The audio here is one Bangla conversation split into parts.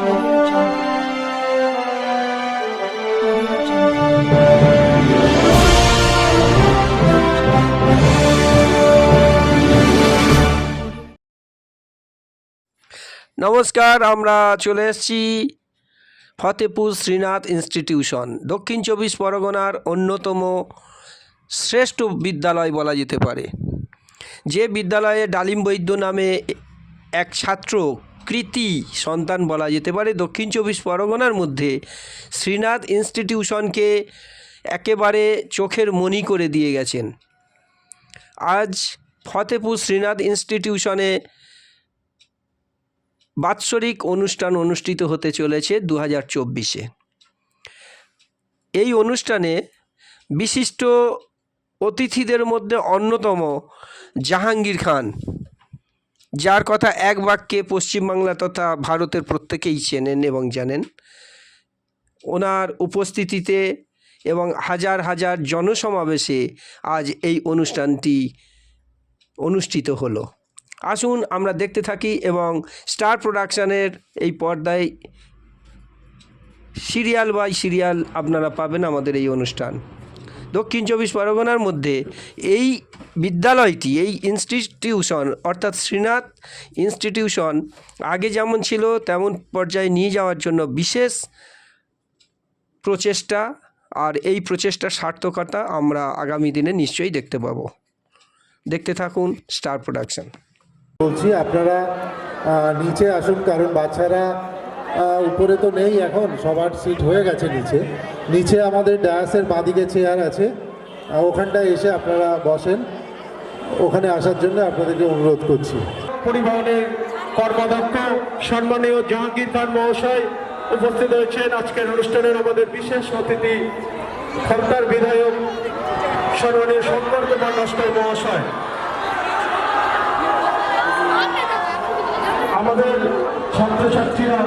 Audio Jungle. Audio Jungle. নমস্কার, আমরা চলে এসেছি ফতেপুর শ্রীনাথ ইনস্টিটিউশন, দক্ষিণ চব্বিশ পরগনার অন্যতম শ্রেষ্ঠ বিদ্যালয় বলা যেতে পারে। যে বিদ্যালয়ে ডালিম বৈদ্য নামে এক ছাত্র কৃতি সন্তান বলা যেতে পারে, দক্ষিণ চব্বিশ পরগনার মধ্যে শ্রীনাথ ইনস্টিটিউশনকে একেবারে চোখের মণি করে দিয়ে গেছেন। আজ ফতেপুর শ্রীনাথ ইনস্টিটিউশনে বাৎসরিক অনুষ্ঠান অনুষ্ঠিত হতে চলেছে 2024-এ। এই অনুষ্ঠানে বিশিষ্ট অতিথিদের মধ্যে অন্যতম জাহাঙ্গীর খান, যার কথা এক বাক্যে পশ্চিমবাংলা তথা ভারতের প্রত্যেকেই চেনেন এবং জানেন। ওনার উপস্থিতিতে এবং হাজার হাজার জনসমাবেশে আজ এই অনুষ্ঠানটি অনুষ্ঠিত হলো। আসুন আমরা দেখতে থাকি এবং স্টার প্রোডাকশানের এই পর্দায় সিরিয়াল বাই সিরিয়াল আপনারা পাবেন আমাদের এই অনুষ্ঠান। দক্ষিণ চব্বিশ পরগনার মধ্যে এই বিদ্যালয়টি, এই ইনস্টিটিউশন অর্থাৎ শ্রীনাথ ইনস্টিটিউশন আগে যেমন ছিল তেমন পর্যায়ে নিয়ে যাওয়ার জন্য বিশেষ প্রচেষ্টা, আর এই প্রচেষ্টার সার্থকতা আমরা আগামী দিনে নিশ্চয়ই দেখতে পাবো। দেখতে থাকুন স্টার প্রোডাকশন। বলছি আপনারা নিচে আসুন, কারণ বাচ্চারা উপরে তো নেই, এখন সবার সিট হয়ে গেছে নিচে। নিচে আমাদের ডায়াসের বাঁদিকে চেয়ার আছে, ওখানটায় এসে আপনারা বসেন। ওখানে আসার জন্য আপনাদেরকে অনুরোধ করছি। পরিবহনের কর্মাধ্যক্ষ সম্মানীয় জাহাঙ্গীর খান মহাশয় উপস্থিত হয়েছেন। আজকের অনুষ্ঠানের আমাদের বিশেষ অতিথি খর্তার বিধায়ক সম্মানীয় শঙ্কর কুমার নস্কর মহাশয়। আমাদের ছাত্রছাত্রীরা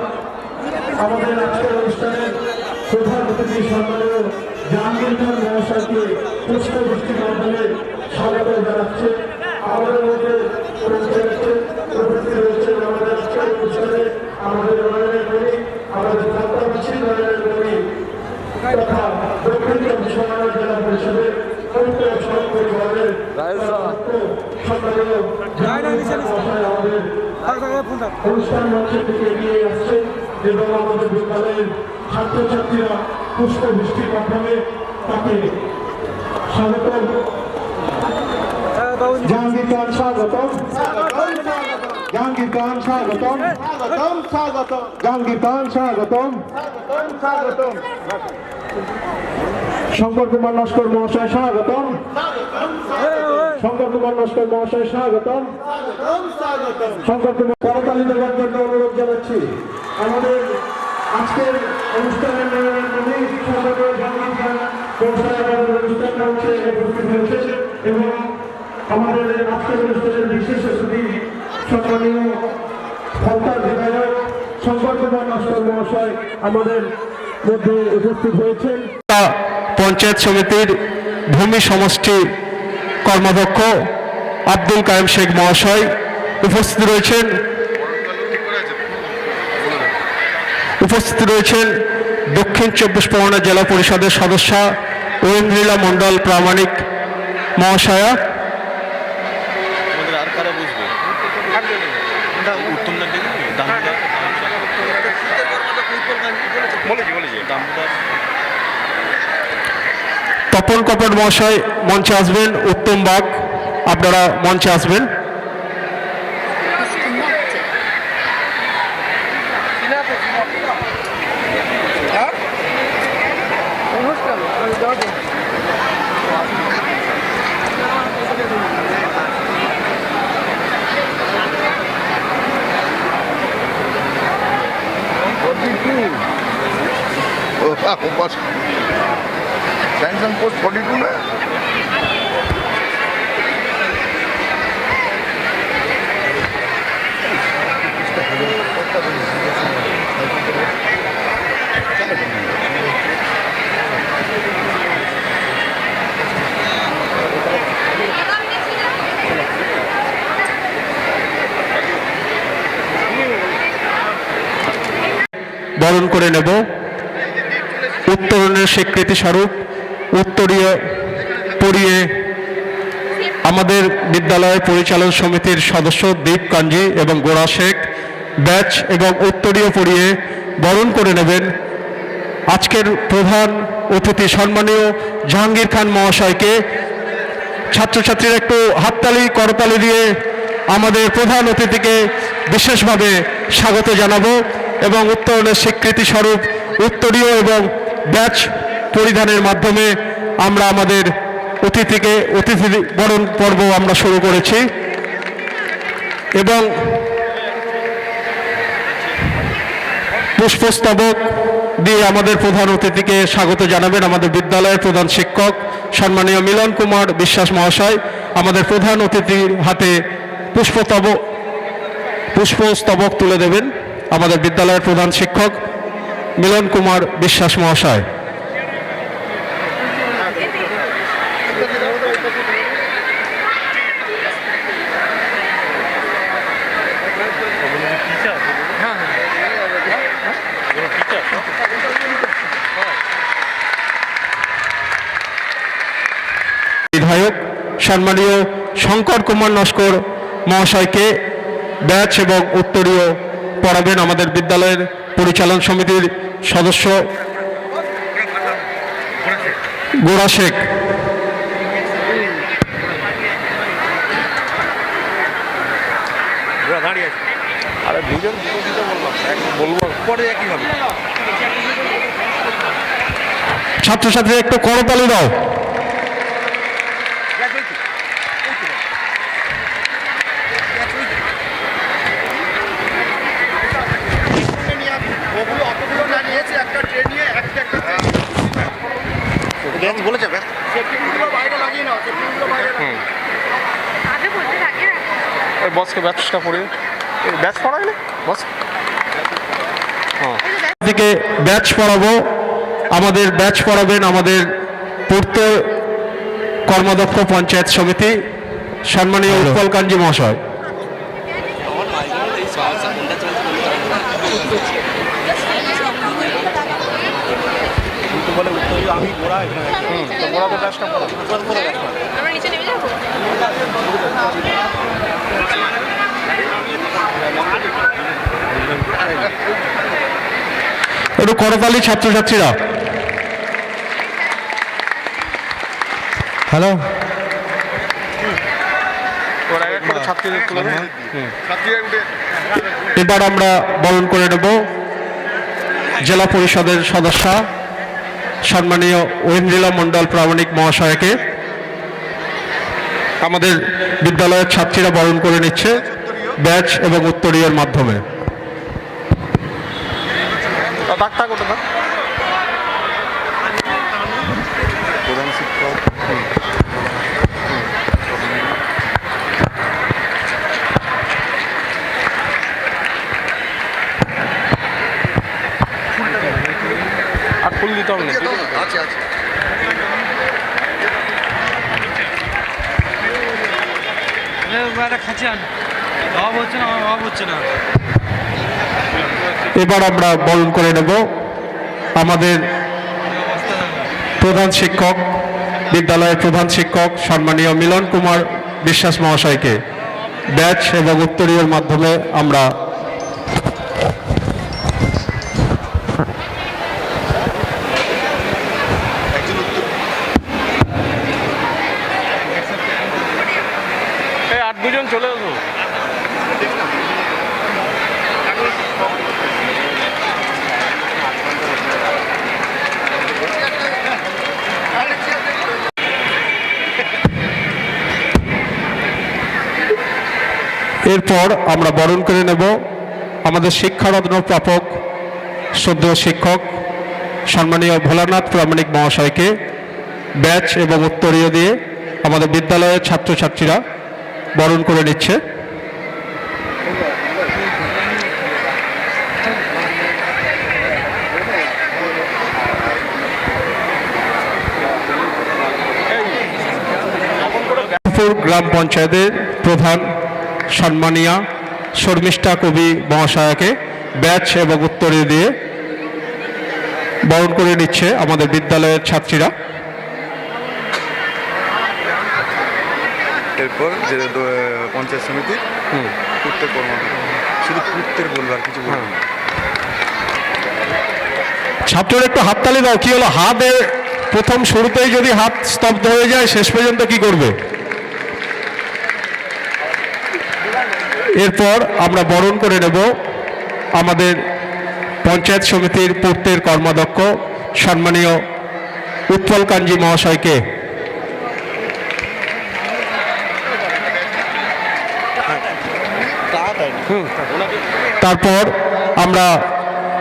আমাদের আজকের অনুষ্ঠানের প্রধান অতিথি সম্মানীয় জাহাঙ্গীর খান মহাশয়কে পুষ্পবৃষ্টির মাধ্যমে স্বাগত জানাচ্ছে। আমাদের মধ্যে উপস্থিত রয়েছেন আমাদের আজকের অনুষ্ঠানে আমাদের নয়নের মণি, আমাদের ছাত্রবাসী নয়নের মণি তথা দক্ষিণ চব্বিশ পরগনা জেলা পরিষদের পরিবারের সম্মানীয় আমাদের অনুষ্ঠান মঞ্চের দিকে এগিয়ে আসছে এবং আমাদের বিদ্যালয়ের ছাত্রছাত্রীরা পুষ্পবৃষ্টির মাধ্যমে তাকে স্বাগত। জাহাঙ্গীর খান স্বাগতম, জাহাঙ্গীর খান স্বাগতম, জাহাঙ্গীর খান স্বাগতম, শঙ্কর কুমার নস্কর মহাশয় স্বাগতম, শঙ্কর কুমার নস্কর মহাশয় স্বাগতম, শঙ্কর কুমার করতালি দেওয়ার জন্য অনুরোধ জানাচ্ছি। আমাদের আজকের অনুষ্ঠানের অনুষ্ঠানটা হচ্ছে উপস্থিত হয়েছে এবং আমাদের আজকের অনুষ্ঠানের বিশেষ অতিথি সম্মানীয় খর্তার বিধায়ক শঙ্কর কুমার নস্কর মহাশয় আমাদের মধ্যে উপস্থিত হয়েছেন। পঞ্চায়েত সমিতির ভূমি সমষ্টি কর্মাধ্যক্ষ আব্দুল কায়েম শেখ মহাশয় উপস্থিত রয়েছেন। দক্ষিণ চব্বিশ পরগনা জেলা পরিষদের সদস্যা ঐন্দ্রিলা মণ্ডল প্রামাণিক মহাশয়া, তপন কপট মহাশয় মঞ্চে আসবেন, উত্তম বাগ আপনারা মঞ্চে আসবেন। सैमसंग पोस्ट 42 में বরণ করে নেব। উত্তরণের স্বীকৃতি স্বরূপ উত্তরীয় পরিয়ে আমাদের বিদ্যালয় পরিচালন সমিতির সদস্য দীপ কাঞ্জি এবং গোড়া শেখ ব্যাচ এবং উত্তরীয় পরিয়ে বরণ করে নেবেন আজকের প্রধান অতিথি সম্মানীয় জাহাঙ্গীর খান মহাশয়কে। ছাত্রছাত্রীরা একটু হাততালি করতালি দিয়ে আমাদের প্রধান অতিথিকে বিশেষভাবে স্বাগত জানাবো এবং উত্তরণের স্বীকৃতি স্বরূপ উত্তরীয় এবং ব্যাচ পরিধানের মাধ্যমে আমরা আমাদের অতিথি বরণ পর্ব আমরা শুরু করেছি এবং পুষ্পস্তবক দিয়ে আমাদের প্রধান অতিথিকে স্বাগত জানাবেন আমাদের বিদ্যালয়ের প্রধান শিক্ষক সম্মানীয় মিলন কুমার বিশ্বাস মহাশয়। আমাদের প্রধান অতিথির হাতে পুষ্পস্তবক তুলে দেবেন আমাদের বিদ্যালয়ের প্রধান শিক্ষক মিলন কুমার বিশ্বাস মহাশয়। বিধায়ক সম্মানীয় শঙ্কর কুমার নস্কর মহাশয়কে ব্যাচ এবং উত্তরীয় পড়াবেন আমাদের বিদ্যালয়ের পরিচালন সমিতির সদস্য গোড়া শেখ। ছাত্রছাত্রী একটু করতালি দাও। বলেছে বসকে ব্যাচটা পড়িয়ে ব্যাচ পড়ায় না বস থেকে ব্যাচ পড়াবো। আমাদের ব্যাচ পড়াবেন আমাদের পূর্ত কর্মদক্ষ পঞ্চায়েত সমিতি সম্মানীয় উৎপল কাঞ্জি মহাশয়। একটু করতালি ছাত্রছাত্রীরা। হ্যালো এবার আমরা বরণ করে নেব জেলা পরিষদের সদস্য সম্মানীয় ঐন্দ্রিলা মণ্ডল প্রামাণিক মহাশয়কে। আমাদের বিদ্যালয়ের ছাত্রীরা বরণ করে নিচ্ছে ব্যাচ এবং উত্তরীয়ের মাধ্যমে। প্রধান শিক্ষক আর ফুল দিতে হবে না আছে আছে এবার আমরা বরণ করে নেব আমাদের প্রধান শিক্ষক বিদ্যালয়ের প্রধান শিক্ষক সম্মানীয় মিলন কুমার বিশ্বাস মহাশয়কে ব্যাচ এবং উত্তরীয়ের মাধ্যমে আমরা আর দুজন চলে আসবো। এরপর আমরা বরণ করে নেব আমাদের শিক্ষারত্ন প্রাপক শ্রদ্ধেয় শিক্ষক সম্মানীয় ভোলানাথ প্রামাণিক মহাশয়কে ব্যাচ এবং উত্তরীয় দিয়ে আমাদের বিদ্যালয়ের ছাত্রছাত্রীরা বরণ করে নিচ্ছে। গ্রাম পঞ্চায়েতের প্রধান সম্মানীয়া শর্মিষ্ঠা কবি মহাশয়াকে ব্যাচ এবং উত্তরীয় দিয়ে বরণ করে নিচ্ছে আমাদের বিদ্যালয়ের ছাত্রীরা। এরপর যে পঞ্চায়েত সমিতির পূর্তের কর্মকর্তা, শুধু পূর্তের বলবো আর কিছু বলবো না। ছাত্ররা একটু হাততালি দাও। কি হলো, হাতে প্রথম শুরুতেই যদি হাত স্তব্ধ হয়ে যায়, শেষ পর্যন্ত কি করবে? এরপর আমরা বরণ করে নেব আমাদের পঞ্চায়েত সমিতির পূর্তের কর্মাধ্যক্ষ সম্মানীয় উৎপল কাঞ্জি মহাশয়কে। তারপর আমরা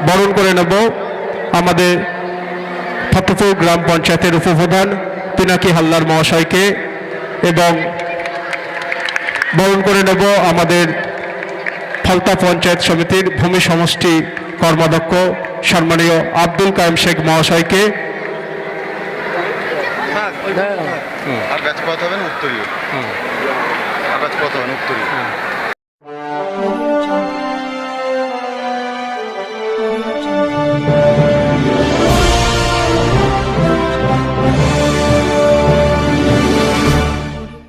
বরণ করে নেব আমাদের ফতেপুর গ্রাম পঞ্চায়েতের উপপ্রধান পিনাকি হালদার মহাশয়কে এবং বরণ করে নেব আমাদের ফলতা পঞ্চায়েত সমিতির ভূমি সমষ্টি কর্মাধ্যক্ষ সম্মানীয় আব্দুল কায়েম শেখ মহাশয়কে। আর ব্যাচ কত হবেন উত্তরীয়, আর ব্যাচ কত হবেন উত্তরীয়।